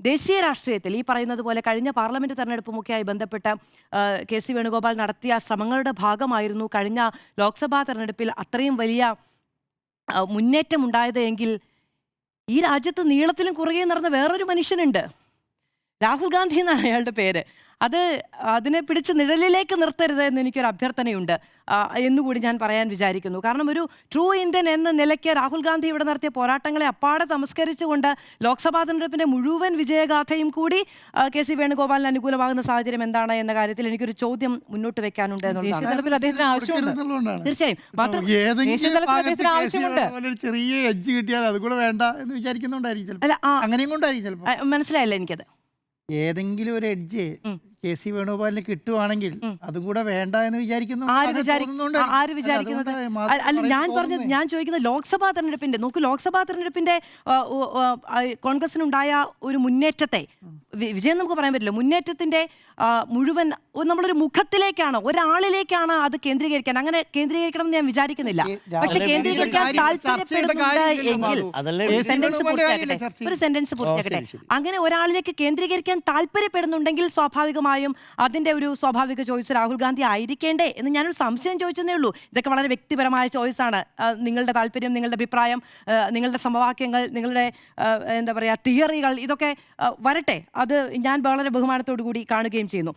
ദേശീയ രാഷ്ട്രീയത്തിൽ ഈ പറയുന്നത് പോലെ കഴിഞ്ഞ പാർലമെന്റ് തെരഞ്ഞെടുപ്പുമൊക്കെയായി ബന്ധപ്പെട്ട് കെ സി വേണുഗോപാൽ നടത്തിയ ശ്രമങ്ങളുടെ ഭാഗമായിരുന്നു കഴിഞ്ഞ ലോക്സഭാ തെരഞ്ഞെടുപ്പിൽ അത്രയും വലിയ മുന്നേറ്റം ഉണ്ടായത് എങ്കിൽ ഈ രാജ്യത്ത് നീളത്തിലും കുറുകെ നടന്ന വേറൊരു മനുഷ്യനുണ്ട്. രാഹുൽ ഗാന്ധി എന്നാണ് അയാളുടെ പേര്. അതിനെ പിടിച്ച് നിഴലിലേക്ക് നിർത്തരുത് എന്ന് എനിക്കൊരു അഭ്യർത്ഥനയുണ്ട് എന്നുകൂടി ഞാൻ പറയാൻ വിചാരിക്കുന്നു. കാരണം ഒരു ട്രൂ ഇന്ത്യൻ എന്ന നിലയ്ക്ക് രാഹുൽ ഗാന്ധി ഇവിടെ നടത്തിയ പോരാട്ടങ്ങളെ അപ്പാടെ തമസ്കരിച്ചുകൊണ്ട് ലോക്സഭാ തെരഞ്ഞെടുപ്പിന്റെ മുഴുവൻ വിജയഗാഥയും കൂടി കെ സി വേണുഗോപാലിന് അനുകൂലമാകുന്ന സാഹചര്യം എന്താണ് എന്ന കാര്യത്തിൽ എനിക്കൊരു ചോദ്യം മുന്നോട്ട് വെക്കാനുണ്ട് എന്നുള്ളതാണ്. തീർച്ചയായും ചെറിയ എഡ്ജ് കിട്ടിയാൽ അത് കൂടെ വേണ്ട എന്ന് വിചാരിക്കുന്നുണ്ടായിരിക്കും. മനസ്സിലായില്ല എനിക്കത്. ഏതെങ്കിലും ഒരു എഡ്ജ് കെ സി വേണുഗോപാലിന് കിട്ടുവാണെങ്കിൽ അതും കൂടെ വേണ്ട എന്ന് വിചാരിക്കുന്നു. ആര് വിചാരിക്കുന്നത്? അല്ല, ഞാൻ ചോദിക്കുന്നത് ലോക്സഭാ തെരഞ്ഞെടുപ്പിന്റെ ലോക്സഭാ തെരഞ്ഞെടുപ്പിന്റെ കോൺഗ്രസിനുണ്ടായ ഒരു മുന്നേറ്റത്തെ വിജയം നമുക്ക് പറയാൻ പറ്റില്ല. മുന്നേറ്റത്തിന്റെ മുഴുവൻ നമ്മളൊരു മുഖത്തിലേക്കാണ്, ഒരാളിലേക്കാണ് അത് കേന്ദ്രീകരിക്കാൻ. അങ്ങനെ കേന്ദ്രീകരിക്കണം എന്ന് ഞാൻ വിചാരിക്കുന്നില്ല. പക്ഷെ കേന്ദ്രീകരിക്കാൻ താല്പര്യപ്പെടുന്നുണ്ട് എങ്കിൽ ഒരു സെന്റൻസ് പൂർത്തിയാക്കട്ടെ. അങ്ങനെ ഒരാളിലേക്ക് കേന്ദ്രീകരിക്കാൻ താല്പര്യപ്പെടുന്നുണ്ടെങ്കിൽ സ്വാഭാവികമായും അതിന്റെ ഒരു സ്വാഭാവിക ചോയ്സ് രാഹുൽ ഗാന്ധി ആയിരിക്കേണ്ടേ എന്ന് ഞാനൊരു സംശയം ചോദിച്ചതേ ഉള്ളൂ. ഇതൊക്കെ വളരെ വ്യക്തിപരമായ ചോയ്സാണ്. നിങ്ങളുടെ താല്പര്യം, നിങ്ങളുടെ അഭിപ്രായം, നിങ്ങളുടെ സമവാക്യങ്ങൾ, നിങ്ങളുടെ എന്താ പറയുക തിയറികൾ, ഇതൊക്കെ വരട്ടെ. അത് ഞാൻ വളരെ ബഹുമാനത്തോടു കൂടി കാണുകയും ചെയ്യുന്നു.